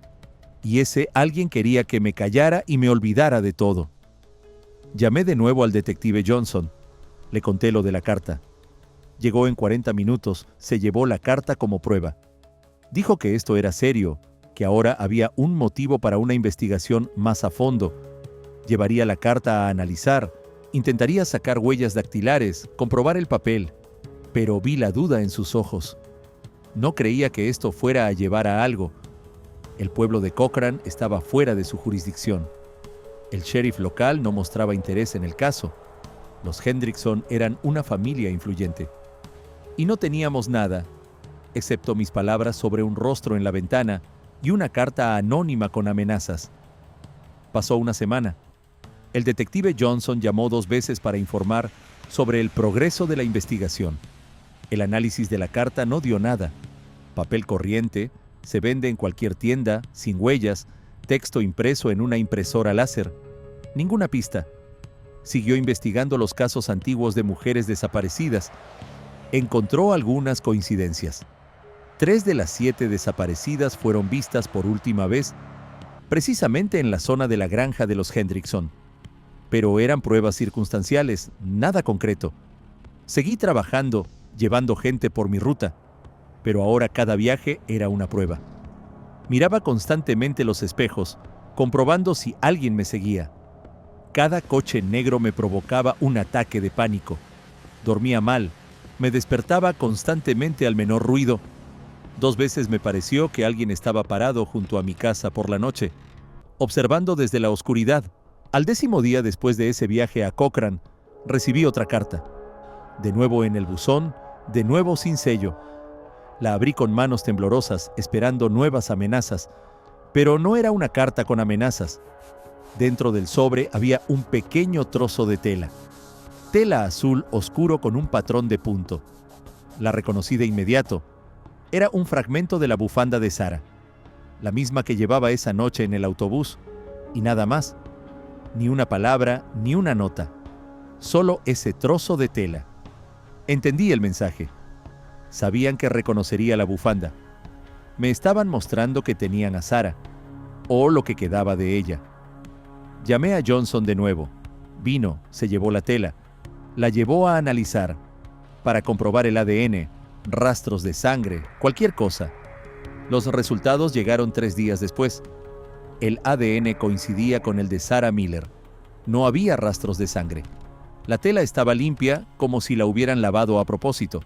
y ese alguien quería que me callara y me olvidara de todo. Llamé de nuevo al detective Johnson. Le conté lo de la carta. Llegó en 40 minutos, se llevó la carta como prueba. Dijo que esto era serio, que ahora había un motivo para una investigación más a fondo. Llevaría la carta a analizar, intentaría sacar huellas dactilares, comprobar el papel, pero vi la duda en sus ojos. No creía que esto fuera a llevar a algo. El pueblo de Cochrane estaba fuera de su jurisdicción. El sheriff local no mostraba interés en el caso. Los Hendrickson eran una familia influyente. Y no teníamos nada, excepto mis palabras sobre un rostro en la ventana y una carta anónima con amenazas. Pasó una semana. El detective Johnson llamó 2 veces para informar sobre el progreso de la investigación. El análisis de la carta no dio nada. Papel corriente, se vende en cualquier tienda, sin huellas, texto impreso en una impresora láser. Ninguna pista. Siguió investigando los casos antiguos de mujeres desaparecidas. Encontró algunas coincidencias. 3 de las 7 desaparecidas fueron vistas por última vez, precisamente en la zona de la granja de los Hendrickson. Pero eran pruebas circunstanciales, nada concreto. Seguí trabajando, llevando gente por mi ruta, pero ahora cada viaje era una prueba. Miraba constantemente los espejos, comprobando si alguien me seguía. Cada coche negro me provocaba un ataque de pánico. Dormía mal, me despertaba constantemente al menor ruido. 2 veces me pareció que alguien estaba parado junto a mi casa por la noche, observando desde la oscuridad. Al 10º día después de ese viaje a Cochrane, recibí otra carta. De nuevo en el buzón, de nuevo sin sello. La abrí con manos temblorosas, esperando nuevas amenazas, pero no era una carta con amenazas. Dentro del sobre había un pequeño trozo de tela. Tela azul oscuro con un patrón de punto. La reconocí de inmediato. Era un fragmento de la bufanda de Sarah, la misma que llevaba esa noche en el autobús, y nada más. Ni una palabra, ni una nota. Solo ese trozo de tela. Entendí el mensaje. Sabían que reconocería la bufanda. Me estaban mostrando que tenían a Sarah, o lo que quedaba de ella. Llamé a Johnson de nuevo. Vino, se llevó la tela. La llevó a analizar, para comprobar el ADN, rastros de sangre, cualquier cosa. Los resultados llegaron 3 días después. El ADN coincidía con el de Sarah Miller. No había rastros de sangre. La tela estaba limpia, como si la hubieran lavado a propósito.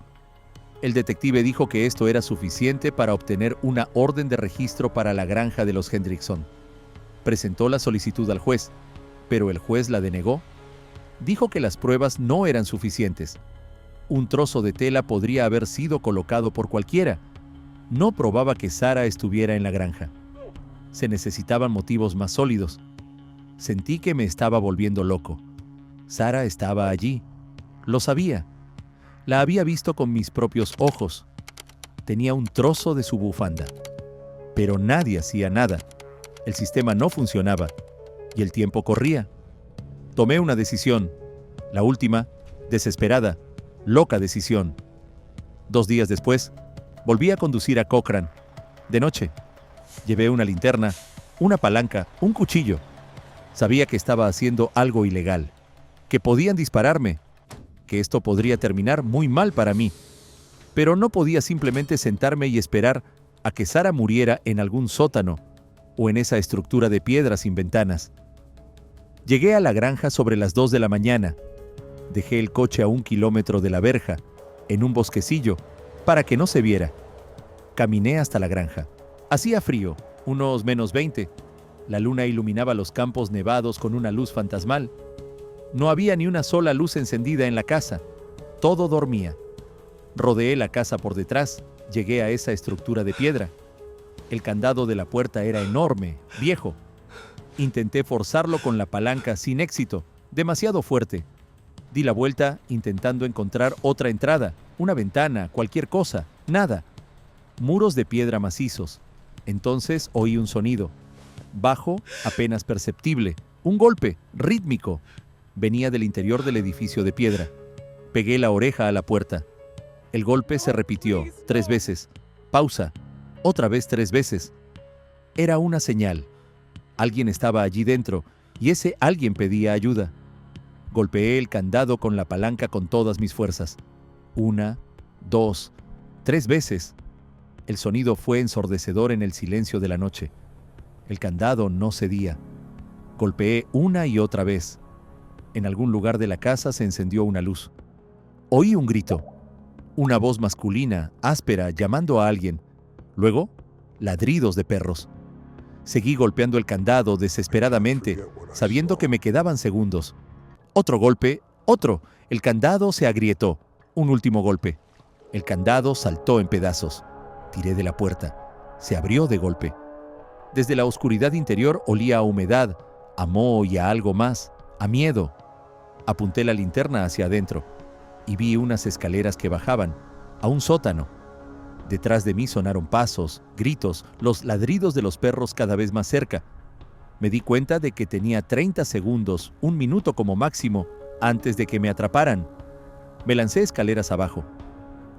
El detective dijo que esto era suficiente para obtener una orden de registro para la granja de los Hendrickson. Presentó la solicitud al juez, pero el juez la denegó. Dijo que las pruebas no eran suficientes. Un trozo de tela podría haber sido colocado por cualquiera. No probaba que Sarah estuviera en la granja. Se necesitaban motivos más sólidos. Sentí que me estaba volviendo loco. Sarah estaba allí. Lo sabía. La había visto con mis propios ojos. Tenía un trozo de su bufanda. Pero nadie hacía nada. El sistema no funcionaba. Y el tiempo corría. Tomé una decisión. La última, desesperada, loca decisión. 2 días después, volví a conducir a Cochrane. De noche. Llevé una linterna, una palanca, un cuchillo. Sabía que estaba haciendo algo ilegal, que podían dispararme, que esto podría terminar muy mal para mí. Pero no podía simplemente sentarme y esperar a que Sarah muriera en algún sótano o en esa estructura de piedra sin ventanas. Llegué a la granja sobre las 2 de la mañana. Dejé el coche a 1 kilómetro de la verja, en un bosquecillo, para que no se viera. Caminé hasta la granja. Hacía frío, unos -20. La luna iluminaba los campos nevados con una luz fantasmal. No había ni una sola luz encendida en la casa. Todo dormía. Rodeé la casa por detrás. Llegué a esa estructura de piedra. El candado de la puerta era enorme, viejo. Intenté forzarlo con la palanca sin éxito, demasiado fuerte. Di la vuelta intentando encontrar otra entrada, una ventana, cualquier cosa, nada. Muros de piedra macizos. Entonces oí un sonido. Bajo, apenas perceptible. Un golpe, rítmico. Venía del interior del edificio de piedra. Pegué la oreja a la puerta. El golpe se repitió 3 veces. Pausa. Otra vez 3 veces. Era una señal. Alguien estaba allí dentro y ese alguien pedía ayuda. Golpeé el candado con la palanca con todas mis fuerzas. 1, 2, 3 veces. El sonido fue ensordecedor en el silencio de la noche. El candado no cedía. Golpeé una y otra vez. En algún lugar de la casa se encendió una luz. Oí un grito. Una voz masculina, áspera, llamando a alguien. Luego, ladridos de perros. Seguí golpeando el candado desesperadamente, sabiendo que me quedaban segundos. Otro golpe, otro. El candado se agrietó. Un último golpe. El candado saltó en pedazos. Tiré de la puerta. Se abrió de golpe. Desde la oscuridad interior olía a humedad, a moho y a algo más, a miedo. Apunté la linterna hacia adentro y vi unas escaleras que bajaban a un sótano. Detrás de mí sonaron pasos, gritos, los ladridos de los perros cada vez más cerca. Me di cuenta de que tenía 30 segundos, 1 minuto como máximo, antes de que me atraparan. Me lancé escaleras abajo.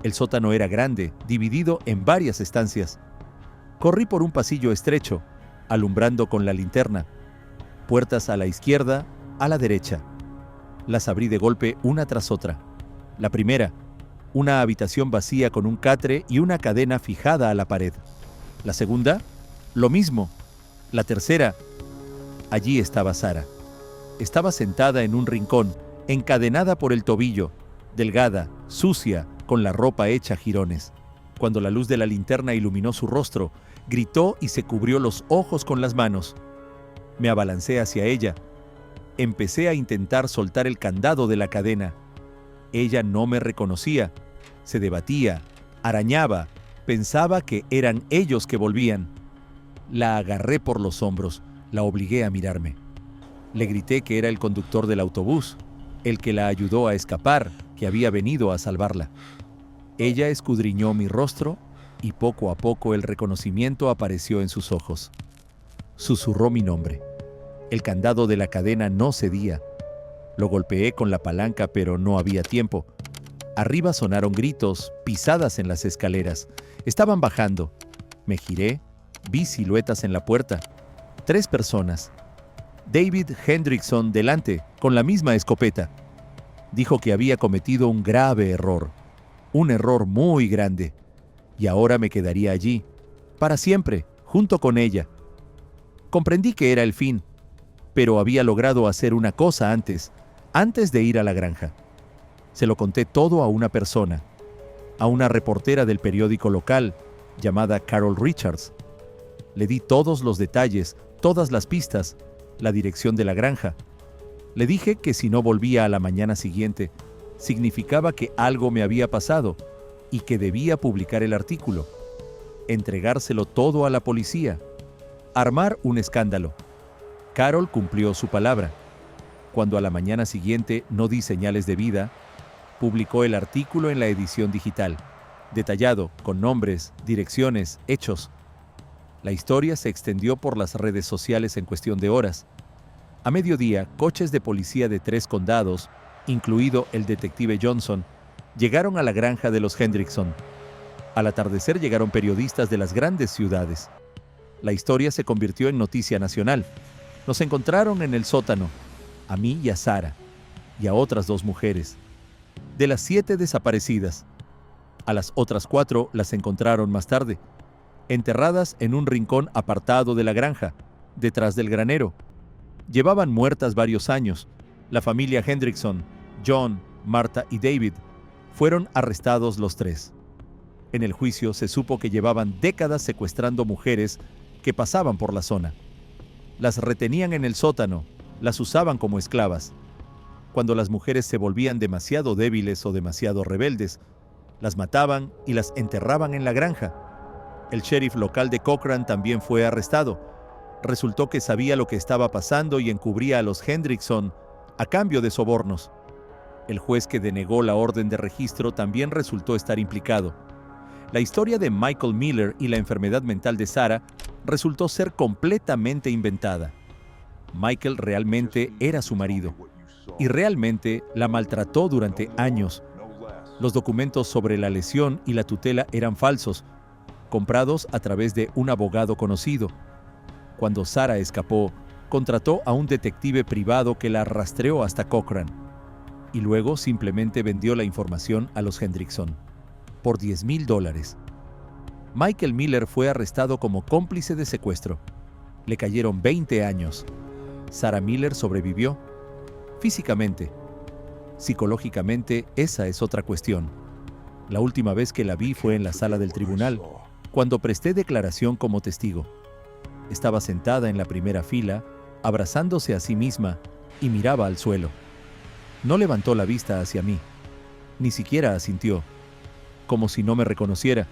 El sótano era grande, dividido en varias estancias. Corrí por un pasillo estrecho, alumbrando con la linterna. Puertas a la izquierda, a la derecha. Las abrí de golpe una tras otra. La primera, una habitación vacía con un catre y una cadena fijada a la pared. La segunda, lo mismo. La tercera, allí estaba Sara. Estaba sentada en un rincón, encadenada por el tobillo, delgada, sucia, con la ropa hecha jirones. Cuando la luz de la linterna iluminó su rostro, gritó y se cubrió los ojos con las manos. Me abalancé hacia ella. Empecé a intentar soltar el candado de la cadena. Ella no me reconocía. Se debatía, arañaba, pensaba que eran ellos que volvían. La agarré por los hombros, la obligué a mirarme. Le grité que era el conductor del autobús, el que la ayudó a escapar, que había venido a salvarla. Ella escudriñó mi rostro y poco a poco el reconocimiento apareció en sus ojos. Susurró mi nombre. El candado de la cadena no cedía. Lo golpeé con la palanca, pero no había tiempo. Arriba sonaron gritos, pisadas en las escaleras. Estaban bajando. Me giré, vi siluetas en la puerta. 3 personas. David Hendrickson delante, con la misma escopeta. Dijo que había cometido un grave error. Un error muy grande. Y ahora me quedaría allí, para siempre, junto con ella. Comprendí que era el fin, pero había logrado hacer una cosa antes de ir a la granja. Se lo conté todo a una persona, a una reportera del periódico local, llamada Carol Richards. Le di todos los detalles, todas las pistas, la dirección de la granja. Le dije que si no volvía a la mañana siguiente, significaba que algo me había pasado y que debía publicar el artículo, entregárselo todo a la policía, armar un escándalo. Carol cumplió su palabra. Cuando a la mañana siguiente no di señales de vida, publicó el artículo en la edición digital, detallado, con nombres, direcciones, hechos. La historia se extendió por las redes sociales en cuestión de horas. A mediodía, coches de policía de 3 condados, incluido el detective Johnson, llegaron a la granja de los Hendrickson. Al atardecer llegaron periodistas de las grandes ciudades. La historia se convirtió en noticia nacional. Nos encontraron en el sótano, a mí y a Sara, y a otras 2 mujeres. De las 7 desaparecidas, a las otras 4 las encontraron más tarde, enterradas en un rincón apartado de la granja, detrás del granero. Llevaban muertas varios años. La familia Hendrickson, John, Martha y David, fueron arrestados los 3. En el juicio se supo que llevaban décadas secuestrando mujeres que pasaban por la zona. Las retenían en el sótano, las usaban como esclavas. Cuando las mujeres se volvían demasiado débiles o demasiado rebeldes, las mataban y las enterraban en la granja. El sheriff local de Cochran también fue arrestado. Resultó que sabía lo que estaba pasando y encubría a los Hendrickson a cambio de sobornos. El juez que denegó la orden de registro también resultó estar implicado. La historia de Michael Miller y la enfermedad mental de Sara resultó ser completamente inventada. Michael realmente era su marido. y realmente la maltrató durante años. Los documentos sobre la lesión y la tutela eran falsos, comprados a través de un abogado conocido. Cuando Sarah escapó, contrató a un detective privado que la rastreó hasta Cochran y luego simplemente vendió la información a los Hendrickson por $10,000. Michael Miller fue arrestado como cómplice de secuestro. Le cayeron 20 años. Sarah Miller sobrevivió. Físicamente. Psicológicamente, esa es otra cuestión. La última vez que la vi fue en la sala del tribunal, cuando presté declaración como testigo. Estaba sentada en la primera fila, abrazándose a sí misma, y miraba al suelo. No levantó la vista hacia mí. Ni siquiera asintió, como si no me reconociera.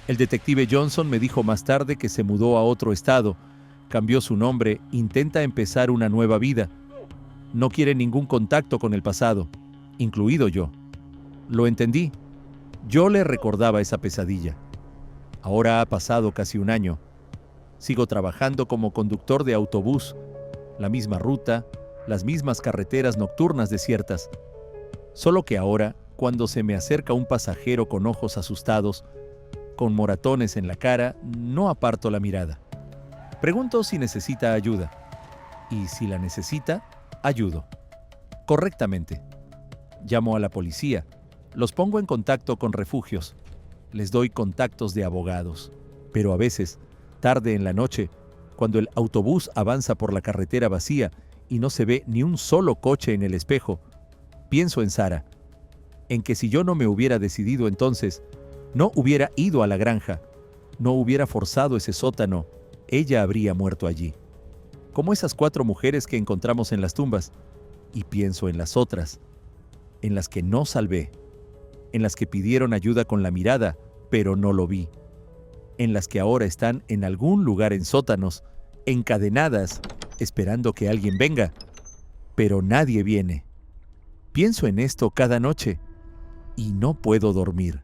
El detective Johnson me dijo más tarde que se mudó a otro estado, cambió su nombre, intenta empezar una nueva vida. No quiere ningún contacto con el pasado, incluido yo. Lo entendí. Yo le recordaba esa pesadilla. Ahora ha pasado casi un año. Sigo trabajando como conductor de autobús, la misma ruta, las mismas carreteras nocturnas desiertas. Solo que ahora, cuando se me acerca un pasajero con ojos asustados, con moratones en la cara, no aparto la mirada. Pregunto si necesita ayuda. Y si la necesita, ayudo. Correctamente. Llamo a la policía. Los pongo en contacto con refugios. Les doy contactos de abogados. Pero a veces, tarde en la noche, cuando el autobús avanza por la carretera vacía y no se ve ni un solo coche en el espejo, pienso en Sarah, en que si yo no me hubiera decidido entonces, no hubiera ido a la granja, no hubiera forzado ese sótano, ella habría muerto allí. Como esas 4 mujeres que encontramos en las tumbas. Y pienso en las otras, en las que no salvé, en las que pidieron ayuda con la mirada, pero no lo vi, en las que ahora están en algún lugar en sótanos, encadenadas, esperando que alguien venga, pero nadie viene. Pienso en esto cada noche y no puedo dormir.